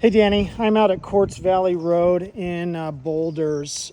Hey Danny, I'm out at Quartz Valley Road in Boulders.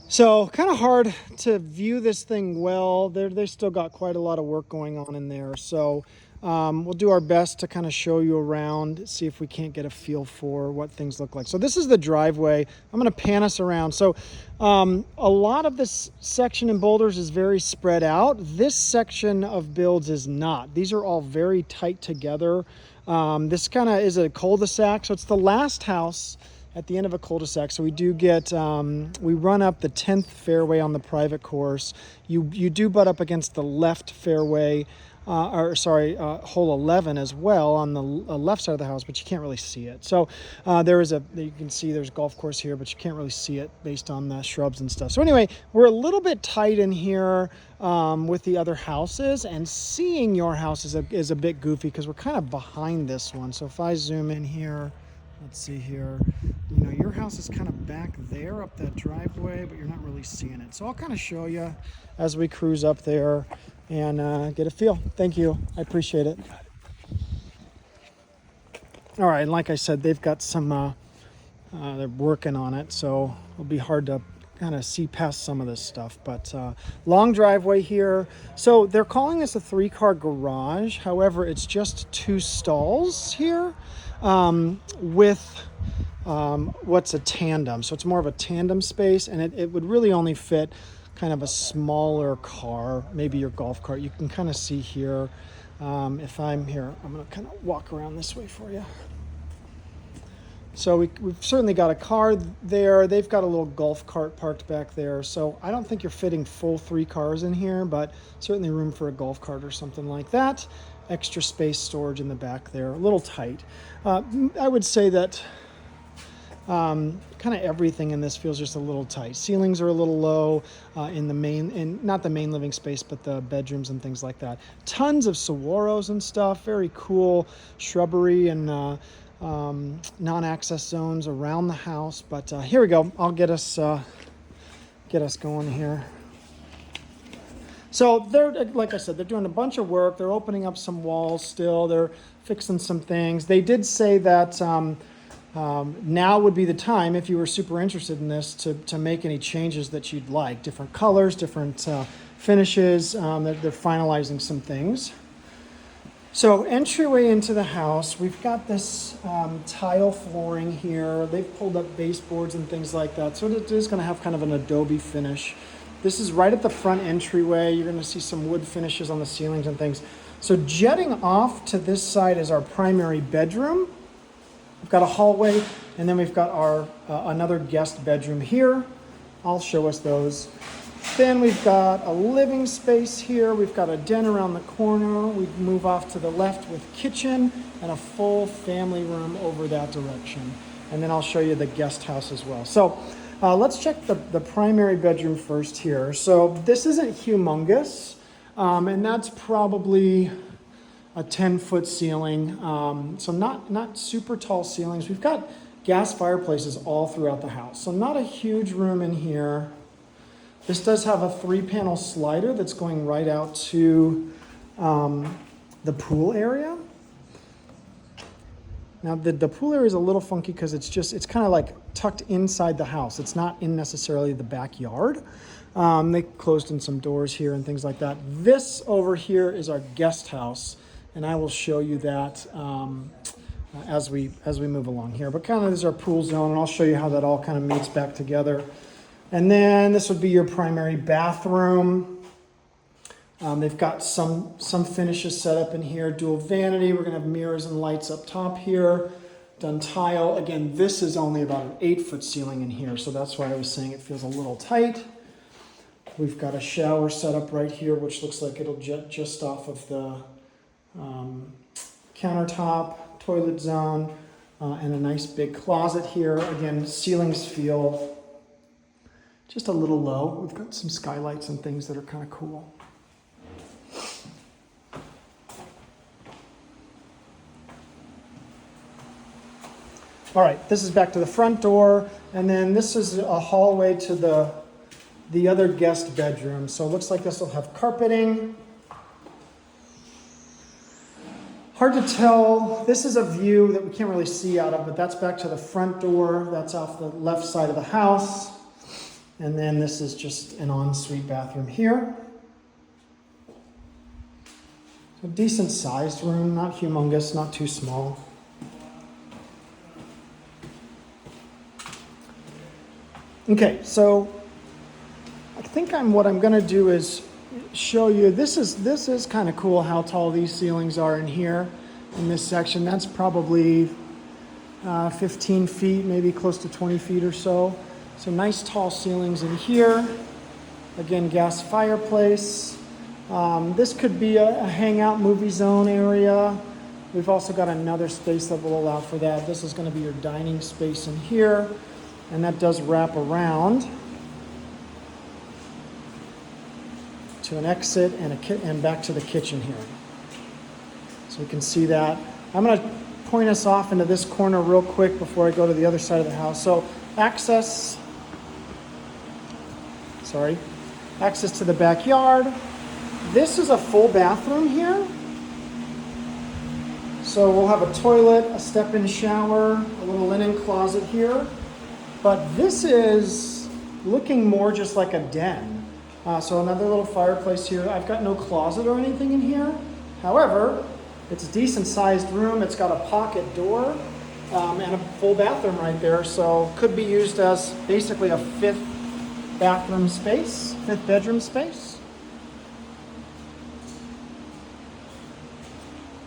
So kind of hard to view this thing well. They still got quite a lot of work going on in there. So we'll do our best to kind of show you around, see if we can't get a feel for what things look like. So this is the driveway. I'm going to pan us around. So a lot of this section in Boulders is very spread out. This section of builds is not. These are all very tight together. This kind of is a cul-de-sac. So it's the last house at the end of a cul-de-sac. So we do get, we run up the 10th fairway on the private course. You do butt up against the left fairway, hole 11 as well on the left side of the house, but you can't really see it. So you can see there's a golf course here, but you can't really see it based on the shrubs and stuff. So anyway, we're a little bit tight in here with the other houses, and seeing your house is a bit goofy because we're kind of behind this one. So if I zoom in here, let's see here, your house is kind of back there up that driveway, but you're not really seeing it. So I'll kind of show you as we cruise up there and get a feel. Thank you. I appreciate it. All right, and like I said, they've got some, they're working on it, so it'll be hard to kind of see past some of this stuff, but long driveway here. So they're calling this a 3-car garage. However, it's just 2 stalls here with what's a tandem. So it's more of a tandem space, and it would really only fit kind of a smaller car, maybe your golf cart. You can kind of see here, if I'm here, I'm going to kind of walk around this way for you. So we've certainly got a car there. They've got a little golf cart parked back there. So I don't think you're fitting full 3 cars in here, but certainly room for a golf cart or something like that. Extra space, storage in the back there, a little tight. I would say that kind of everything in this feels just a little tight. Ceilings are a little low not the main living space, but the bedrooms and things like that. Tons of saguaros and stuff, very cool shrubbery and non-access zones around the house. But here we go. I'll get us going here. So they're, like I said, they're doing a bunch of work. They're opening up some walls still. They're fixing some things. They did say that now would be the time, if you were super interested in this, to make any changes that you'd like. Different colors, different finishes. They're finalizing some things. So entryway into the house, we've got this tile flooring here. They've pulled up baseboards and things like that. So it is going to have kind of an adobe finish. This is right at the front entryway. You're going to see some wood finishes on the ceilings and things. So jetting off to this side is our primary bedroom. We've got a hallway, and then we've got our another guest bedroom here. I'll show us those. Then we've got a living space here. We've got a den around the corner. We move off to the left with kitchen and a full family room over that direction. And then I'll show you the guest house as well. So let's check the primary bedroom first here. So this isn't humongous, and that's probably a 10-foot ceiling. So not super tall ceilings. We've got gas fireplaces all throughout the house. So not a huge room in here. This does have a 3-panel slider that's going right out to the pool area. Now the pool area is a little funky because it's kind of like tucked inside the house. It's not in necessarily the backyard. They closed in some doors here and things like that. This over here is our guest house, and I will show you that as we move along here. But kind of this is our pool zone, and I'll show you how that all kind of meets back together. And then this would be your primary bathroom. They've got some finishes set up in here. Dual vanity. We're going to have mirrors and lights up top here. Done tile. Again, this is only about an 8-foot ceiling in here, so that's why I was saying it feels a little tight. We've got a shower set up right here, which looks like it'll jet just off of the countertop, toilet zone, and a nice big closet here. Again, ceilings feel just a little low. We've got some skylights and things that are kind of cool. All right, this is back to the front door, and then this is a hallway to the other guest bedroom. So it looks like this will have carpeting. Hard to tell. This is a view that we can't really see out of, but that's back to the front door. That's off the left side of the house. And then this is just an ensuite bathroom here. A decent sized room, not humongous, not too small. Okay, so I think what I'm going to do is show you, this is kind of cool how tall these ceilings are in here in this section. That's probably 15 feet, maybe close to 20 feet or so. So nice tall ceilings in here. Again, gas fireplace. This could be a hangout movie zone area. We've also got another space that will allow for that. This is going to be your dining space in here, and that does wrap around to an exit and back to the kitchen here. So we can see that. I'm going to point us off into this corner real quick before I go to the other side of the house. So access to the backyard. This is a full bathroom here. So we'll have a toilet, a step-in shower, a little linen closet here. But this is looking more just like a den. So another little fireplace here. I've got no closet or anything in here. However, it's a decent sized room. It's got a pocket door and a full bathroom right there. So could be used as basically a fifth bedroom space.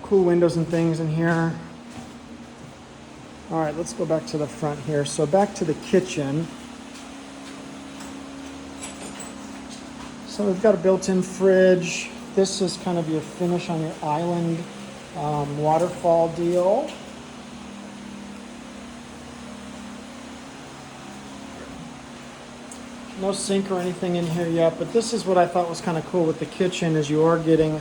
Cool windows and things in here. All right, let's go back to the front here. So back to the kitchen. So we've got a built-in fridge. This is kind of your finish on your island waterfall deal. No sink or anything in here yet, but this is what I thought was kind of cool with the kitchen, is you are getting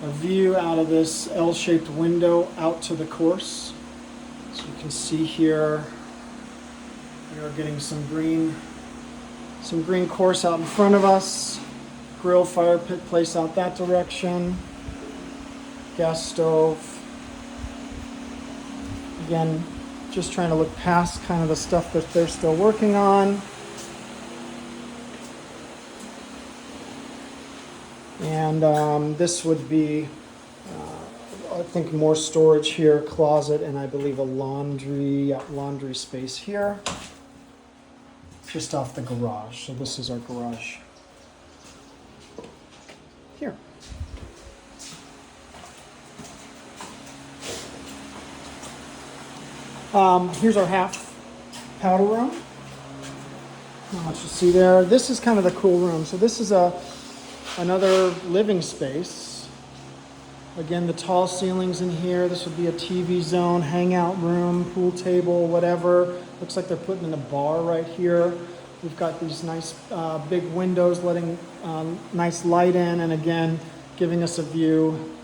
a view out of this L-shaped window out to the course. So you can see here, we are getting some green course out in front of us. Grill, fire pit place out that direction. Gas stove. Again, just trying to look past kind of the stuff that they're still working on. And this would be, I think, more storage here, closet, and I believe a laundry space here, just off the garage. So this is our garage here. Here's our half powder room. Not much to see there. This is kind of the cool room. So this is another living space. Again, the tall ceilings in here. This would be a TV zone, hangout room, pool table, whatever. Looks like they're putting in a bar right here. We've got these nice big windows letting nice light in, and again, giving us a view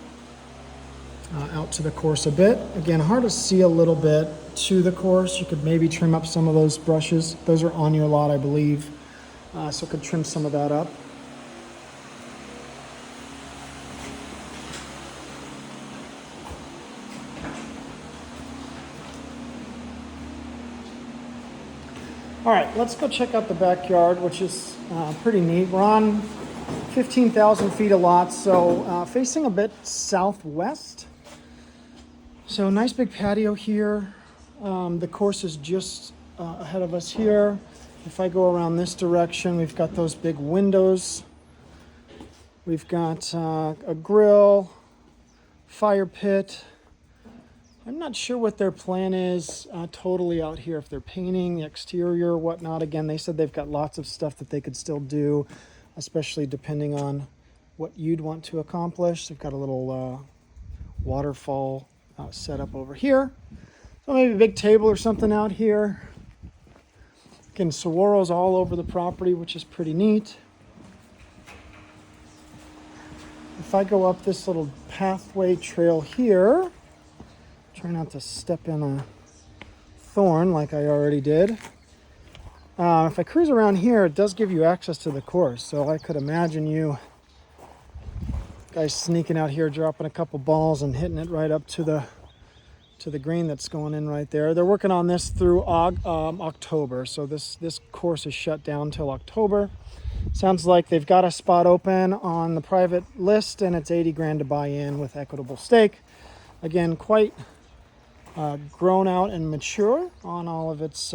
out to the course a bit. Again, hard to see a little bit to the course. You could maybe trim up some of those brushes. Those are on your lot, I believe. So could trim some of that up. All right, let's go check out the backyard, which is pretty neat. We're on 15,000 feet of lots, so facing a bit southwest. So nice big patio here. The course is just ahead of us here. If I go around this direction, we've got those big windows. We've got a grill, fire pit. I'm not sure what their plan is totally out here, if they're painting the exterior or whatnot. Again, they said they've got lots of stuff that they could still do, especially depending on what you'd want to accomplish. They've got a little waterfall set up over here. So maybe a big table or something out here. Again, saguaros all over the property, which is pretty neat. If I go up this little pathway trail here, try not to step in a thorn like I already did. If I cruise around here, it does give you access to the course. So I could imagine you Guy's sneaking out here, dropping a couple balls and hitting it right up to the green that's going in right there. They're working on this through October, so this course is shut down till October. Sounds like they've got a spot open on the private list, and it's 80 grand to buy in with equitable stake. Again, quite grown out and mature on all of its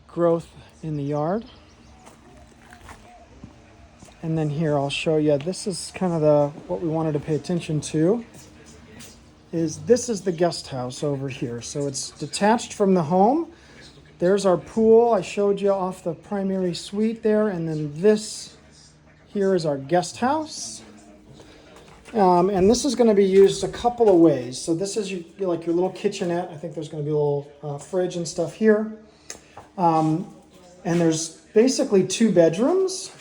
growth in the yard. And then here I'll show you, this is kind of what we wanted to pay attention to, this is the guest house over here. So it's detached from the home. There's our pool. I showed you off the primary suite there. And then this here is our guest house. And this is going to be used a couple of ways. So this is like your little kitchenette. I think there's going to be a little fridge and stuff here. And there's basically 2 bedrooms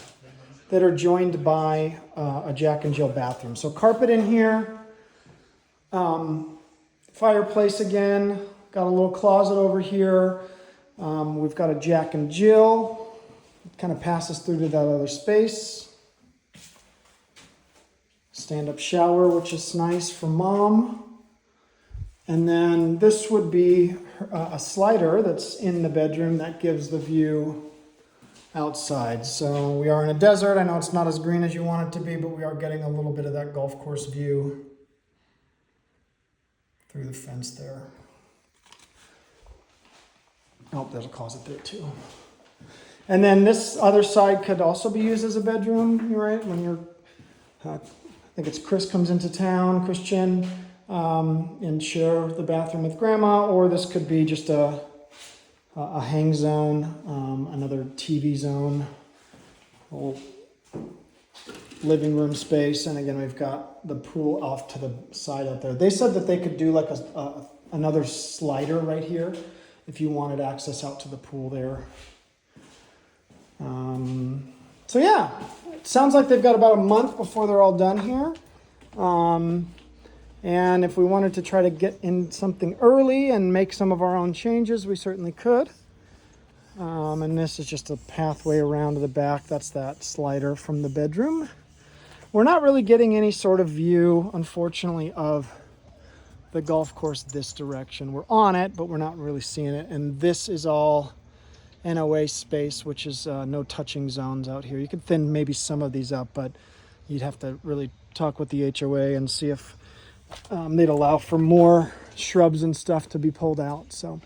that are joined by a Jack and Jill bathroom. So carpet in here, fireplace again, got a little closet over here. We've got a Jack and Jill. It kind of passes through to that other space. Stand-up shower, which is nice for mom. And then this would be a slider that's in the bedroom that gives the view outside. So we are in a desert. I know it's not as green as you want it to be, but we are getting a little bit of that golf course view through the fence there. Oh, there's a closet there too. And then this other side could also be used as a bedroom, right? When you're, I think it's Chris comes into town, Christian, and share the bathroom with grandma, or this could be just a hang zone, another TV zone, whole living room space, and again we've got the pool off to the side out there. They said that they could do like another slider right here if you wanted access out to the pool there. So yeah, it sounds like they've got about a month before they're all done here. And if we wanted to try to get in something early and make some of our own changes, we certainly could. And this is just a pathway around to the back. That's that slider from the bedroom. We're not really getting any sort of view, unfortunately, of the golf course this direction. We're on it, but we're not really seeing it. And this is all NOA space, which is no touching zones out here. You could thin maybe some of these up, but you'd have to really talk with the HOA and see if they'd allow for more shrubs and stuff to be pulled out. So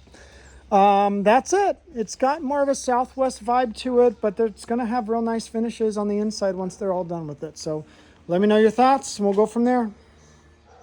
that's it. It's got more of a Southwest vibe to it, but it's going to have real nice finishes on the inside once they're all done with it. So let me know your thoughts and we'll go from there.